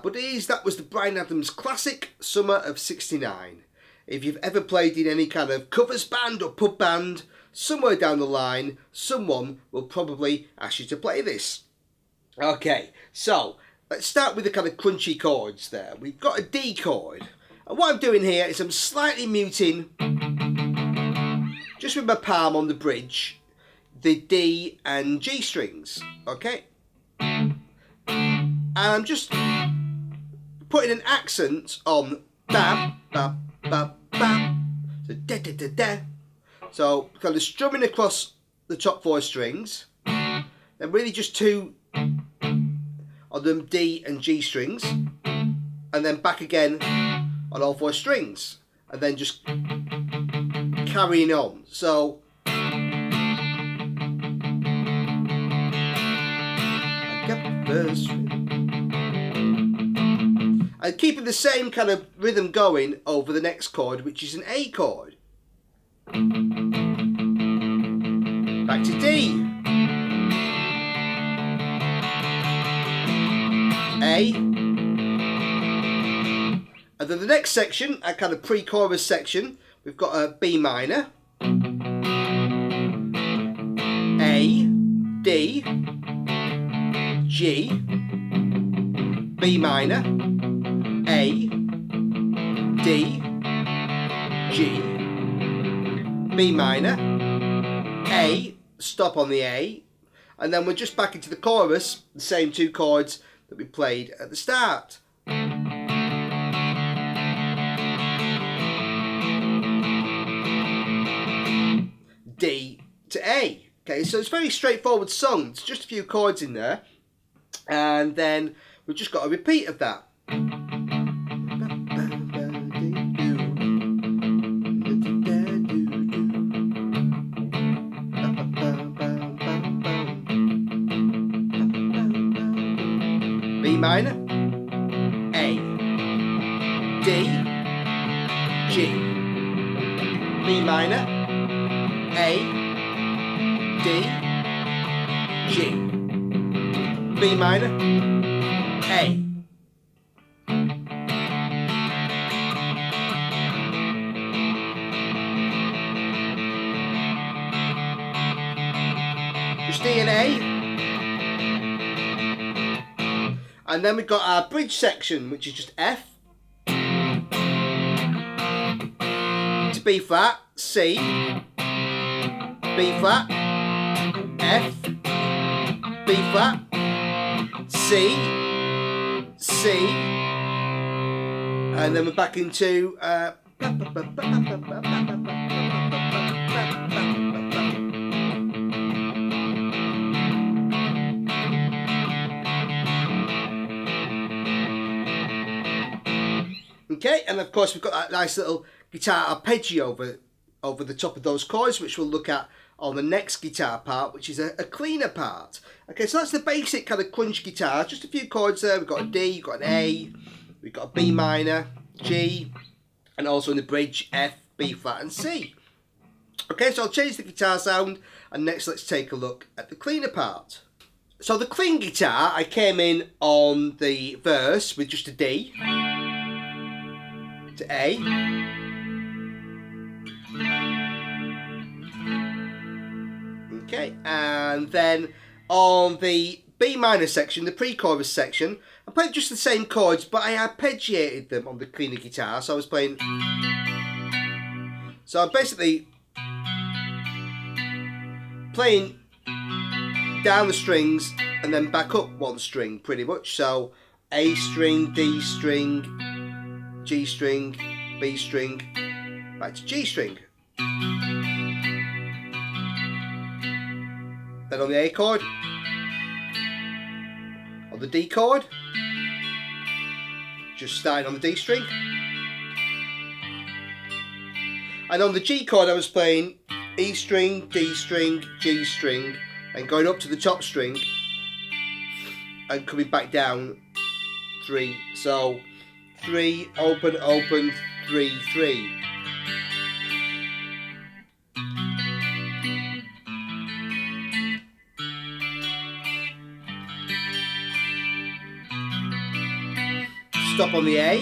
Buddies, that was the Bryan Adams classic Summer of '69. If you've ever played in any kind of covers band or pub band, somewhere down the line, someone will probably ask you to play this. Okay, so let's start with the kind of crunchy chords there. We've got a D chord. And what I'm doing here is I'm slightly muting, just with my palm on the bridge, the D and G strings. Okay? And I'm just putting an accent on ba, ba, ba, ba. So da, da, da, da. So kind of strumming across the top four strings. Then really just two on them D and G strings. And then back again on all four strings. And then just carrying on. So I got the first string. And keeping the same kind of rhythm going over the next chord, which is an A chord. Back to D. A. And then the next section, a kind of pre-chorus section, we've got a B minor. A. D. G. B minor. A, D, G, B minor, A, stop on the A, and then we're just back into the chorus, the same two chords that we played at the start. D to A. Okay, so it's a very straightforward song. It's just a few chords in there, and then we've just got a repeat of that. B minor, A, D, G, B minor, A, D, G, B minor, A. Just D and A. And then we've got our bridge section, which is just F to B flat, C, B flat, F, B flat, C, C, and then we're back into okay, and of course we've got that nice little guitar arpeggio over the top of those chords, which we'll look at on the next guitar part, which is a cleaner part. Okay, so that's the basic kind of crunch guitar. Just a few chords there. We've got a D, we've got an A, we've got a B minor, G, and also in the bridge F, B flat, and C. Okay, so I'll change the guitar sound, and next let's take a look at the cleaner part. So the clean guitar, I came in on the verse with just a D to A, okay, and then on the B minor section, the pre-chorus section, I played just the same chords, but I arpeggiated them on the cleaner guitar. So I was playing, so I'm basically playing down the strings and then back up one string pretty much. So A string, D string, G string, B string, back to G string. Then on the A chord, on the D chord, just starting on the D string. And on the G chord I was playing E string, D string, G string, and going up to the top string and coming back down 3. So 3, open, open, 3, 3. Stop on the A.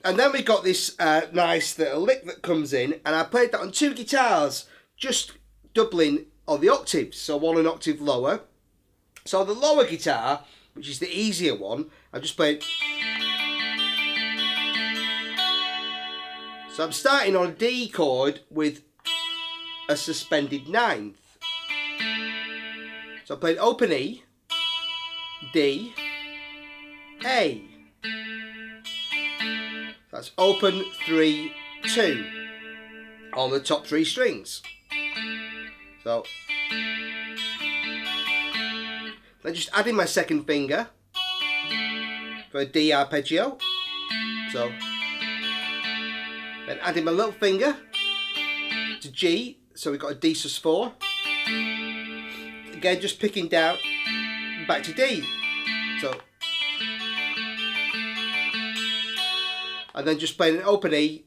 And then we got this nice little lick that comes in, and I played that on 2 guitars, just doubling on the octaves, so 1 an octave lower. So the lower guitar, which is the easier one, I just played. So I'm starting on a D chord with a suspended 9th. So I played open E, D, A. That's open 3, 2 on the top 3 strings. So then just adding my second finger for a D arpeggio. So then adding my little finger to G, so we've got a D sus4. Again, just picking down back to D. So, and then just playing an open E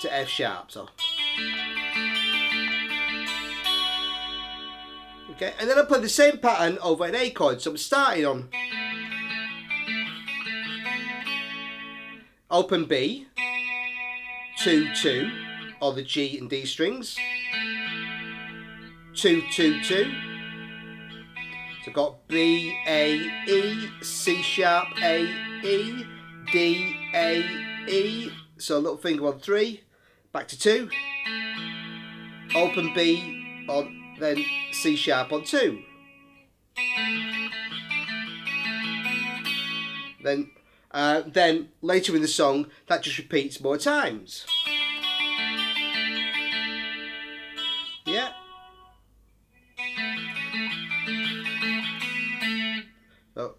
to F sharp. So, okay, and then I play the same pattern over an A chord. So I'm starting on open B, 2, 2 on the G and D strings, 2, 2, 2. So I've got B, A, E, C sharp, A, E, D, A, E. So a little finger on 3, back to 2, open B on, then C sharp on 2. Then later in the song, that just repeats more times. Yeah. So.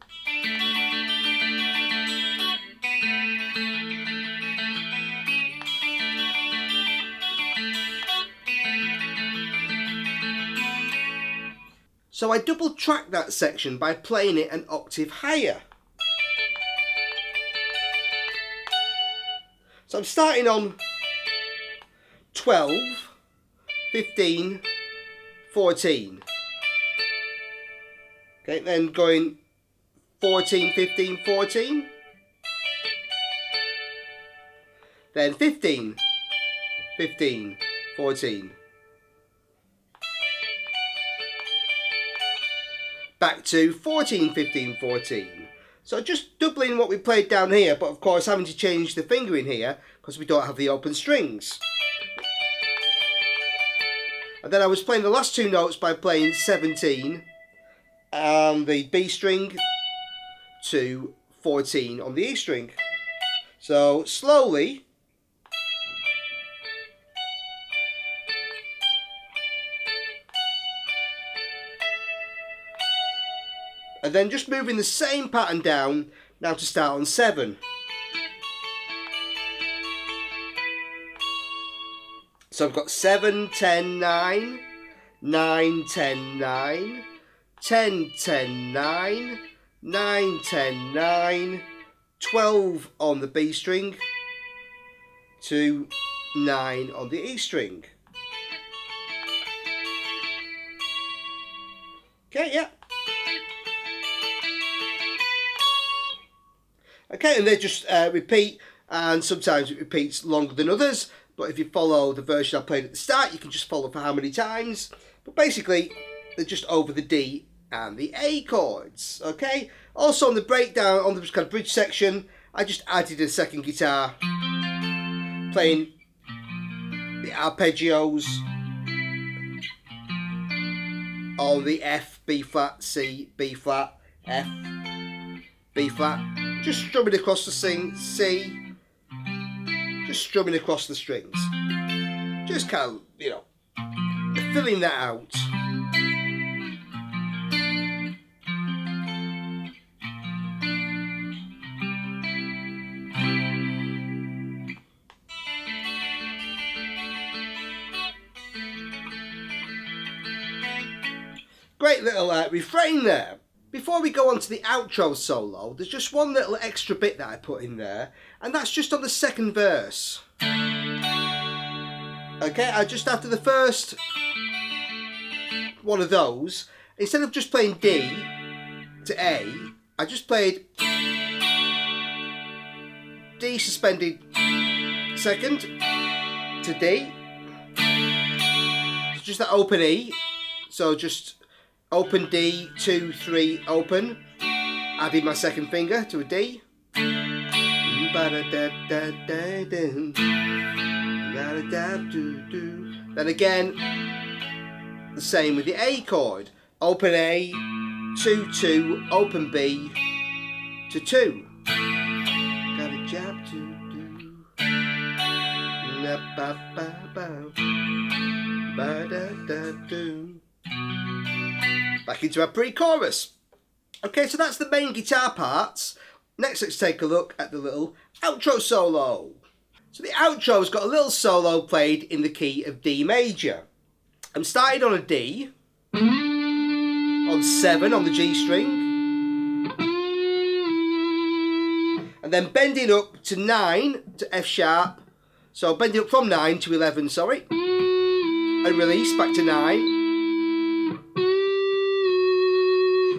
So I double track that section by playing it an octave higher. So I'm starting on 12, 15, 14. Okay, then going 14, 15, 14. Then 15, 15, 14. Back to 14, 15, 14. So just doubling what we played down here, but of course having to change the fingering here because we don't have the open strings. And then I was playing the last two notes by playing 17 on the B string to 14 on the E string. So slowly. And then just moving the same pattern down now to start on 7. So I've got 7, 10, 9, 9, 10, 9, 10, 10, 9, 9, 10, 9, 12 on the B string to 9 on the E string. Okay, yeah. Okay, and they just repeat, and sometimes it repeats longer than others, but if you follow the version I played at the start, you can just follow for how many times. But basically, they're just over the D and the A chords, okay? Also on the breakdown, on the kind of bridge section, I just added a second guitar, playing the arpeggios on the F, B flat, C, B flat, F, B flat. Just strumming across the C, just strumming across the strings. Just kind of, you know, filling that out. Great little refrain there. Before we go on to the outro solo, there's just one little extra bit that I put in there, and that's just on the second verse. Okay, just after the first one of those, instead of just playing D to A, I just played D suspended second to D. It's just that open E, so just open D, 2, 3, open. Added my second finger to a D. Then again, the same with the A chord. Open A, 2, 2, open B to 2. Got a job to do. Back into our pre-chorus. Okay, so that's the main guitar parts. Next, let's take a look at the little outro solo. So the outro's got a little solo played in the key of D major. I'm started on a D, on 7 on the G string, and then bending up to 9 to F sharp. So bending up from 9 to 11, sorry, and release back to 9.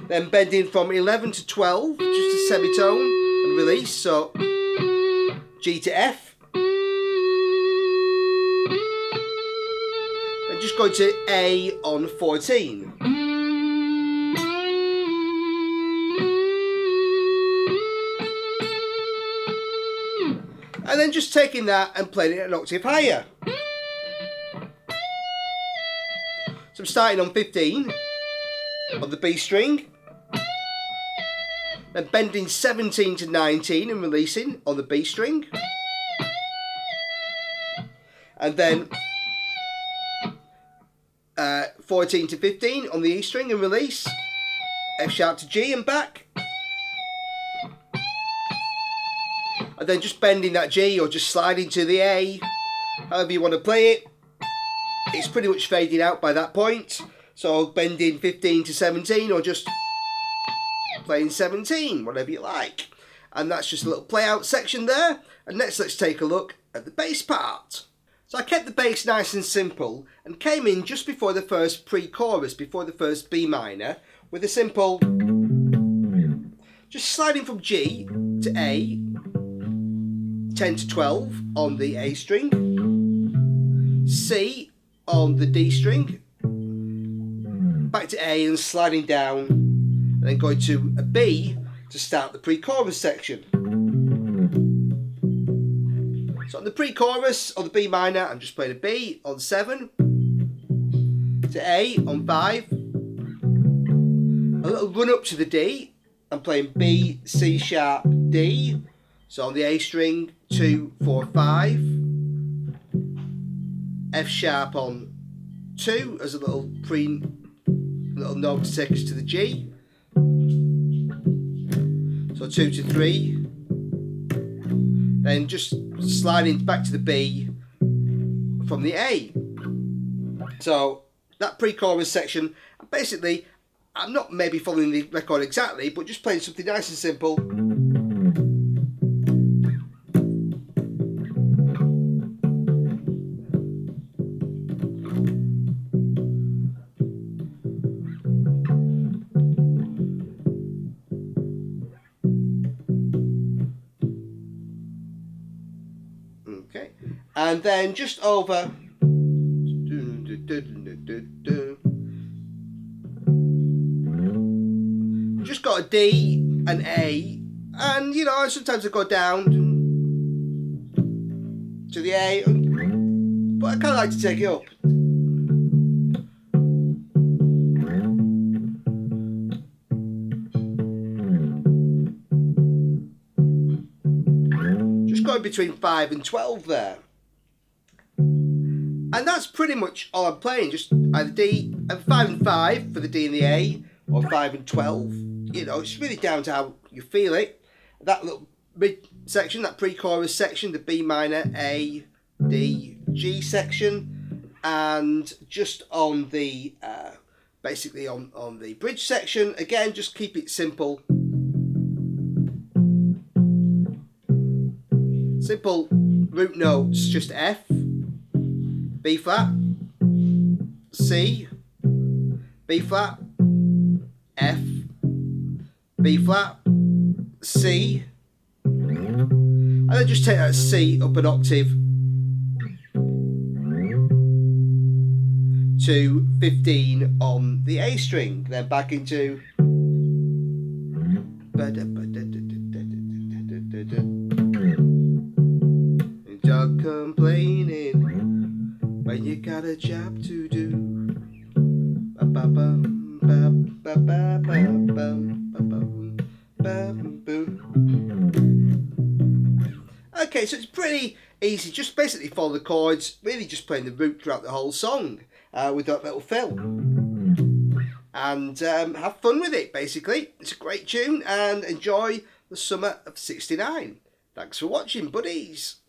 Then bending from 11 to 12, just a semitone, and release, so G to F. Then just going to A on 14. And then just taking that and playing it an octave higher. So I'm starting on 15 on the B string. Then bending 17 to 19 and releasing on the B string. And then 14 to 15 on the E string and release. F sharp to G and back. And then just bending that G or just sliding to the A, however you want to play it. It's pretty much fading out by that point. So bending 15 to 17 or just playing 17, whatever you like. And that's just a little play out section there. And next let's take a look at the bass part. So I kept the bass nice and simple and came in just before the first pre-chorus, before the first B minor, with a simple, just sliding from G to A, 10 to 12 on the A string, C on the D string, back to A and sliding down, and then going to a B to start the pre-chorus section. So on the pre-chorus, on the B minor, I'm just playing a B on 7, to A on 5, a little run up to the D, I'm playing B, C sharp, D, so on the A string, 2, 4, 5, F sharp on 2 as a little note to take us to the G, so 2 to 3, then just sliding back to the B from the A. So that pre-chorus section, basically, I'm not maybe following the record exactly, but just playing something nice and simple. Okay, and then just over. Just got a D, an A, and you know, sometimes I go down to the A, but I kind of like to take it up. Just going between 5 and 12 there. And that's pretty much all I'm playing, just either D, 5 and 5 for the D and the A, or 5 and 12. You know, it's really down to how you feel it. That little mid section, that pre-chorus section, the B minor, A, D, G section, and just on the, basically on the bridge section, again, just keep it simple. Simple root notes, just F, B flat, C, B flat, F, B flat, C, and then just take that C up an octave to 15 on the A string, then back into Don't complaining when you got a job to do. Okay, so it's pretty easy. Just basically follow the chords, really just playing the root throughout the whole song with that little fill. And have fun with it, basically. It's a great tune, and enjoy the summer of '69. Thanks for watching, buddies.